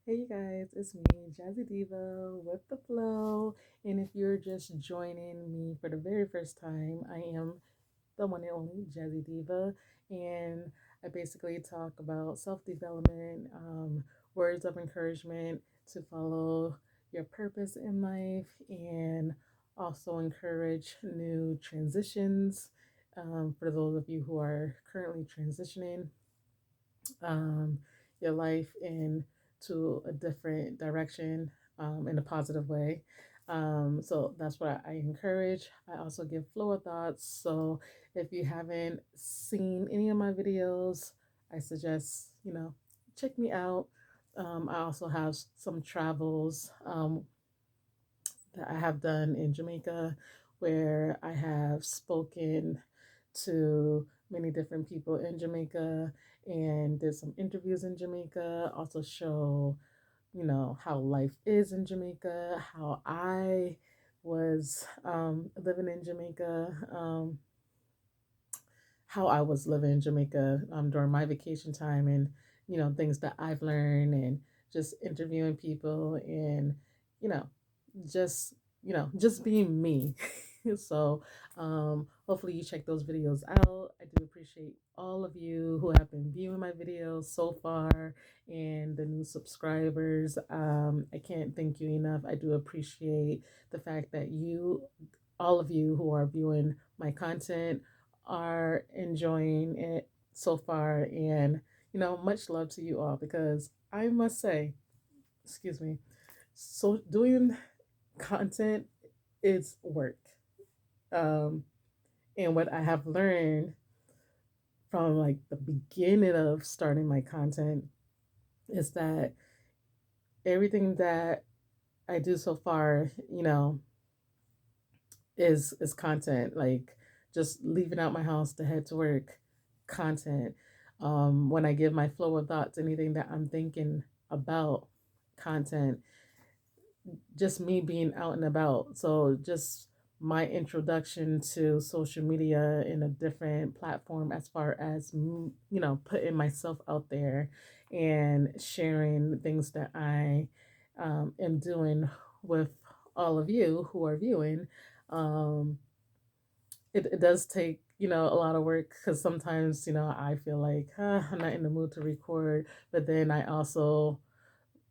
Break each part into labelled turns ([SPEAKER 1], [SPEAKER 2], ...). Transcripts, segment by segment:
[SPEAKER 1] Hey you guys, it's me, Jazzy Diva with the flow. And if you're just joining me for the very first time, I am the one and only Jazzy Diva. And I basically talk about self development, words of encouragement to follow your purpose in life, and also encourage new transitions for those of you who are currently transitioning um, your life into a different direction in a positive way. So that's what I encourage. I also give flow of thoughts. So if you haven't seen any of my videos, I suggest, check me out. I also have some travels that I have done in Jamaica where I have spoken to many different people in Jamaica and did some interviews in Jamaica. Also, show, how life is in Jamaica, how I was living in Jamaica, how I was living in Jamaica during my vacation time, and, things that I've learned, and just interviewing people, and, you know, just being me. So hopefully you check those videos out. I do appreciate all of you who have been viewing my videos so far, and the new subscribers. I can't thank you enough. I do appreciate the fact that all of you who are viewing my content, are enjoying it so far. And, much love to you all, because I must say, excuse me, so doing content is work. Um, and what I have learned from like the beginning of starting my content is that everything that I do so far, is content. Like just leaving out my house to head to work, content. When I give my flow of thoughts, anything that I'm thinking about, content. Just me being out and about. So just my introduction to social media in a different platform, as far as putting myself out there and sharing things that I am doing with all of you who are viewing. um, it does take, a lot of work, because sometimes, I feel like I'm not in the mood to record, but then I also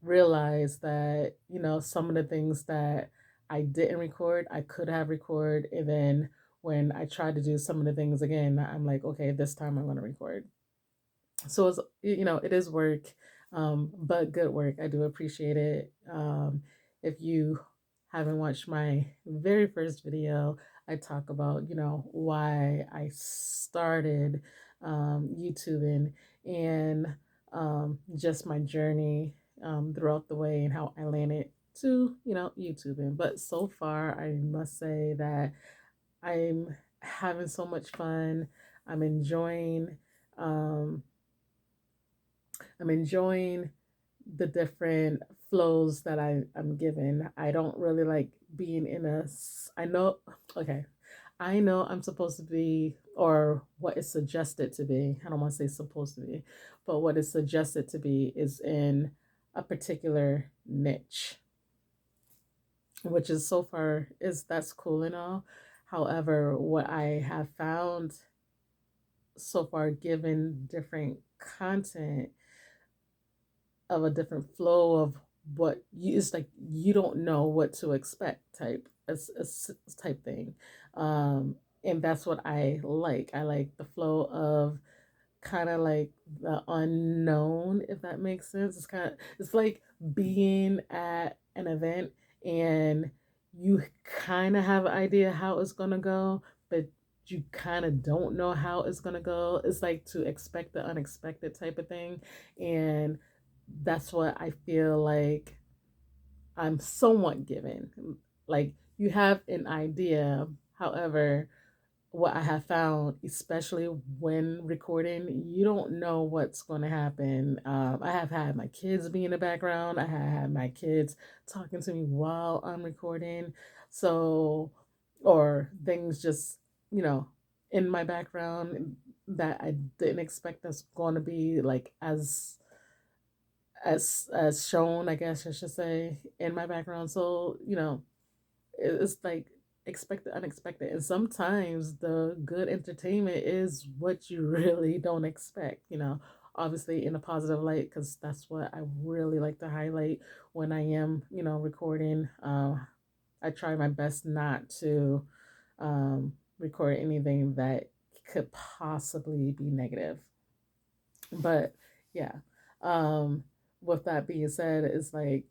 [SPEAKER 1] realize that, some of the things that I didn't record, I could have recorded. And then when I try to do some of the things again, I'm like, okay, this time I'm going to record. So it's, it is work, but good work. I do appreciate it. If you haven't watched my very first video, I talk about, why I started YouTubing, and just my journey throughout the way, and how I landed to, YouTubing. But so far, I must say that I'm having so much fun. I'm enjoying. Um, I'm enjoying the different flows that I'm given. I don't really like being in I know, okay, I know I'm supposed to be, or what is suggested to be, I don't want to say supposed to be, but what is suggested to be is in a particular niche, which is so far is that's cool and all. However, what I have found so far, given different content of a different flow of what you, it's like you don't know what to expect, type type thing. And that's what I like. I like the flow of kind of like the unknown, if that makes sense. It's like being at an event, and you kind of have an idea how it's gonna go, but you kind of don't know how it's gonna go. It's like to expect the unexpected type of thing. And that's what I feel like I'm somewhat given. Like, you have an idea. However, what I have found, especially when recording, you don't know what's going to happen. I have had my kids be in the background. I have had my kids talking to me while I'm recording. So, or things just, you know, in my background that I didn't expect that's going to be like as shown, I guess I should say, in my background. So, it's like expected unexpected, and sometimes the good entertainment is what you really don't expect, obviously in a positive light, because that's what I really like to highlight when I am, recording. I try my best not to record anything that could possibly be negative. But yeah, um, with that being said, it's like,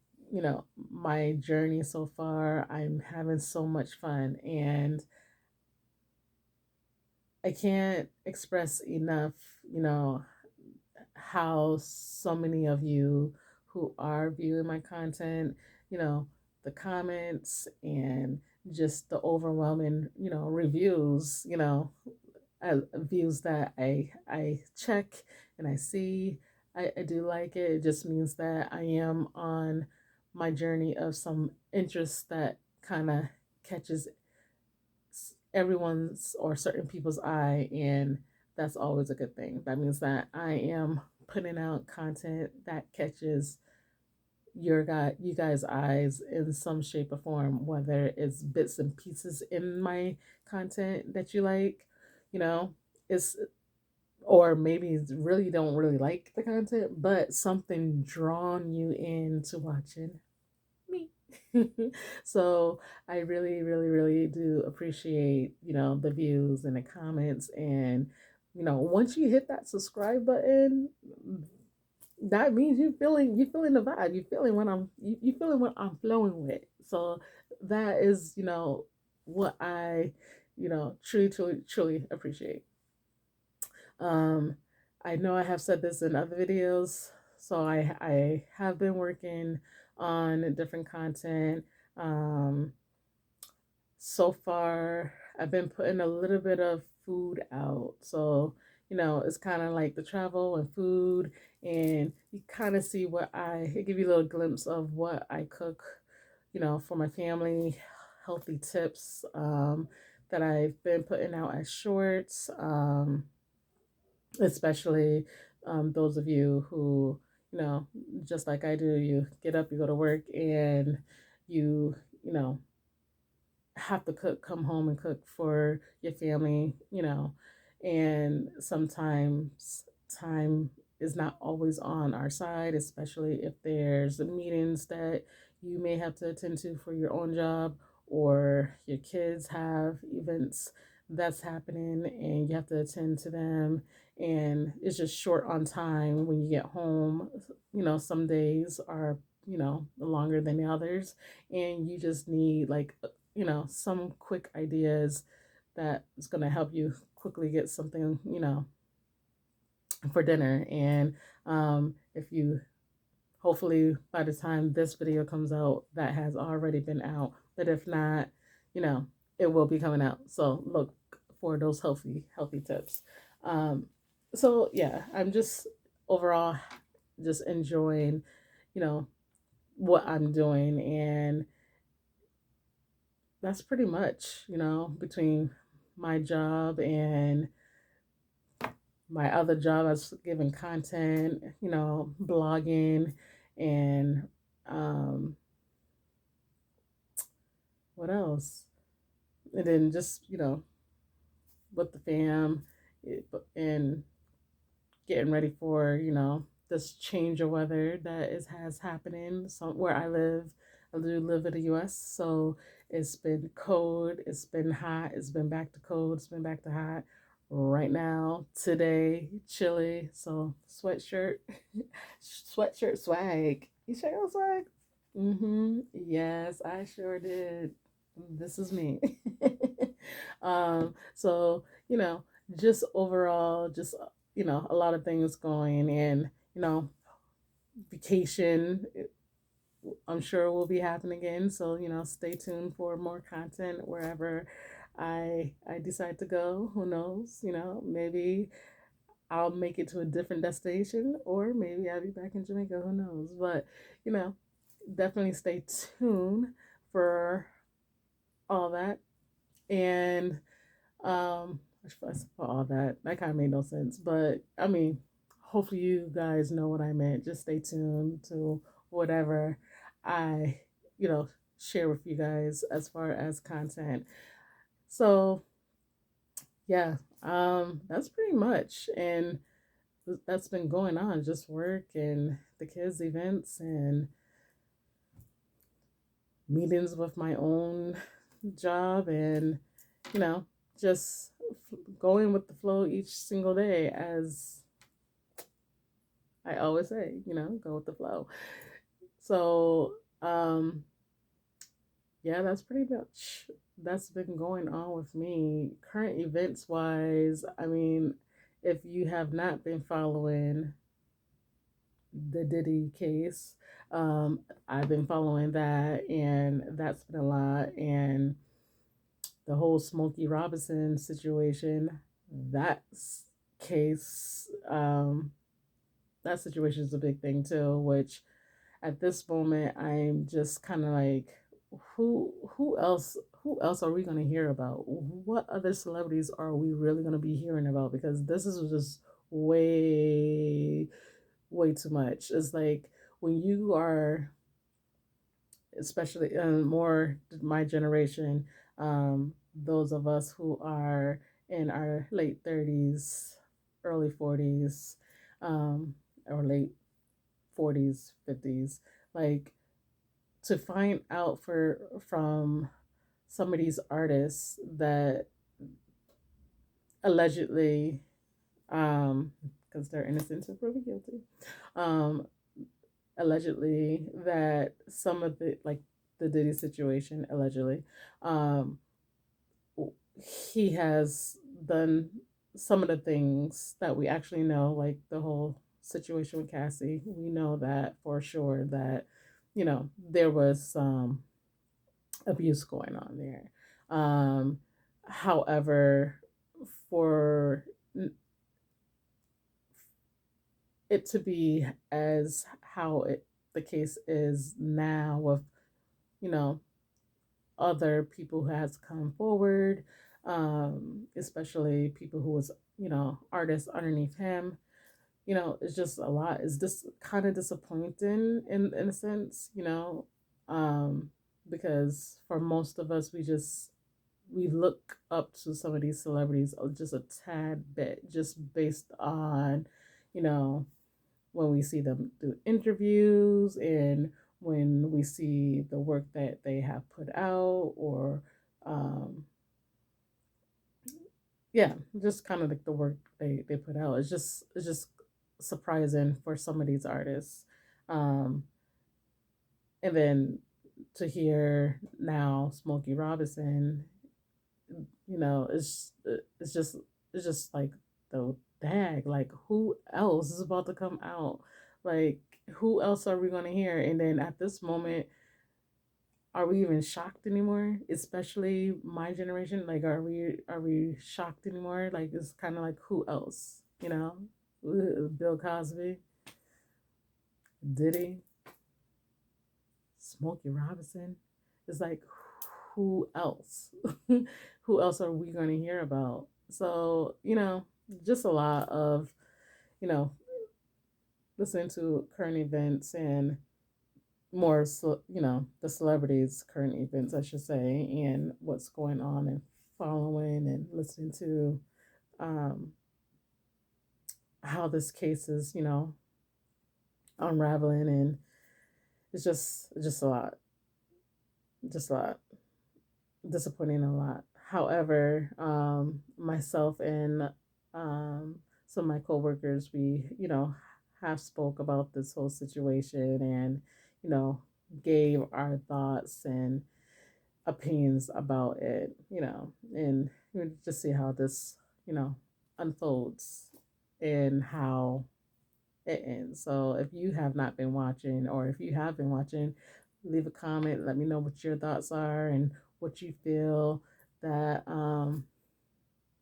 [SPEAKER 1] my journey so far, I'm having so much fun, and I can't express enough, you know, how so many of you who are viewing my content, you know, the comments and just the overwhelming, reviews, views that I check and I see. I do like it. It just means that I am on my journey of some interest that kind of catches everyone's or certain people's eye, and that's always a good thing. That means that I am putting out content that catches you guys' eyes in some shape or form, whether it's bits and pieces in my content that you like, you know, it's or maybe really don't really like the content, but something drawn you into watching me. So I really, really, really do appreciate, the views and the comments. And, once you hit that subscribe button, that means you feeling the vibe. You feeling what I'm flowing with. So that is, what I, truly, truly, truly appreciate. Um, I know I have said this in other videos, so I have been working on different content. Um, so far, I've been putting a little bit of food out. So, it's kind of like the travel and food, and you kind of see it give you a little glimpse of what I cook, for my family, healthy tips that I've been putting out as shorts. Especially those of you who, you know, just like I do, you get up, you go to work, and you know, have to come home and cook for your family, and sometimes time is not always on our side, especially if there's meetings that you may have to attend to for your own job, or your kids have events that's happening and you have to attend to them, and it's just short on time when you get home. Some days are, longer than the others, and you just need like, some quick ideas that is going to help you quickly get something, for dinner. And if you, hopefully by the time this video comes out, that has already been out. But if not, you know, it will be coming out. So look for those healthy tips. Um, so yeah, I'm just overall just enjoying, you know, what I'm doing, and that's pretty much, between my job and my other job as giving content, blogging, and um, what else? And then just, with the fam, and getting ready for, this change of weather that has happening. So where I do live in the US, so it's been cold, it's been hot, it's been back to cold, it's been back to hot. Right now, today, chilly, so sweatshirt, sweatshirt swag. You check out swag? Mm-hmm. Yes, I sure did. This is me. So, just overall, just a lot of things going, and vacation, I'm sure will be happening again. So, stay tuned for more content wherever I decide to go. Who knows? Maybe I'll make it to a different destination, or maybe I'll be back in Jamaica. Who knows? But, you know, definitely stay tuned for all that. And for all that kind of made no sense. But I mean, hopefully you guys know what I meant. Just stay tuned to whatever I, you know, share with you guys as far as content. So yeah, that's pretty much, and that's been going on. Just work and the kids' events and meetings with my own job, and you know, just going with the flow each single day, as I always say, go with the flow. So, yeah, that's pretty much that's been going on with me. Current events wise, I mean, if you have not been following the Diddy case, I've been following that, and that's been a lot. And the whole Smokey Robinson situation, that case, that situation is a big thing too, which at this moment I'm just kind of like, who else are we going to hear about? What other celebrities are we really going to be hearing about? Because this is just way too much. It's like when you are, especially more my generation, those of us who are in our late 30s, early 40s, or late 40s, 50s, like to find out from some of these artists that allegedly, because they're innocent until proven guilty, um, allegedly that some of the Diddy situation, allegedly, um, he has done some of the things that we actually know, like the whole situation with Cassie. We know that for sure that, there was some abuse going on there. However, for it to be as how the case is now, with you know other people who has come forward, especially people who was artists underneath him. It's just a lot. It's just kind of disappointing in a sense, um, because for most of us, we look up to some of these celebrities just a tad bit, just based on, you know, when we see them do interviews, and when we see the work that they have put out, or um, yeah, just kind of like the work they put out. It's just surprising for some of these artists. Um, and then to hear now Smokey Robinson, it's just like the dag, like who else is about to come out? Like who else are we gonna hear? And then at this moment, are we even shocked anymore? Especially my generation, like are we shocked anymore? Like it's kind of like who else? Bill Cosby, Diddy, Smokey Robinson. It's like who else? Who else are we going to hear about? So, just a lot of, you know, listening to current events, and more, the celebrities' current events, I should say, and what's going on, and following and listening to um, how this case is, unraveling. And it's just a lot, just a lot. Disappointing a lot. However, myself and some of my coworkers, we, have spoke about this whole situation, and, you know, gave our thoughts and opinions about it, and we just see how this, unfolds, and how it ends. So if you have not been watching, or if you have been watching, leave a comment. Let me know what your thoughts are, and what you feel that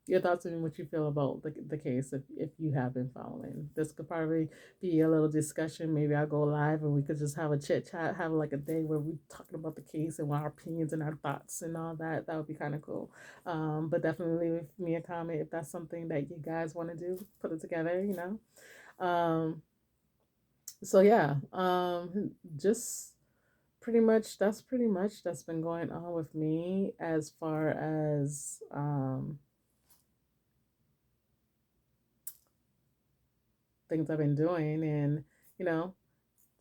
[SPEAKER 1] your thoughts and what you feel about the case, if you have been following. This could probably be a little discussion. Maybe I'll go live and we could just have a chit chat, have like a day where we talking about the case and our opinions and our thoughts and all that. That would be kind of cool. But definitely leave me a comment if that's something that you guys want to do. Put it together. Um, so yeah, just pretty much that's been going on with me as far as things I've been doing, and you know,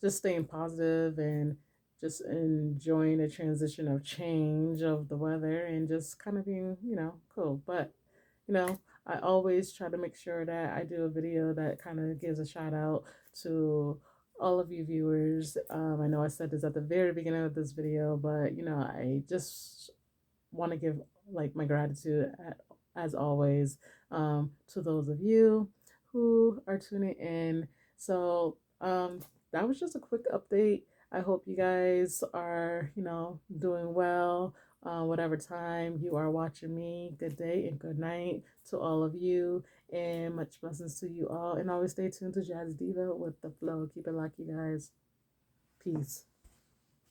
[SPEAKER 1] just staying positive and just enjoying the transition of change of the weather and just kind of being, cool. But, you know, I always try to make sure that I do a video that kind of gives a shout out to all of you viewers. I know I said this at the very beginning of this video, but, I just want to give like my gratitude as always to those of you who are tuning in. So that was just a quick update. I hope you guys are, doing well. Whatever time you are watching me, good day and good night to all of you, and much blessings to you all. And always stay tuned to Jazz Diva with the flow. Keep it locked, you guys. Peace.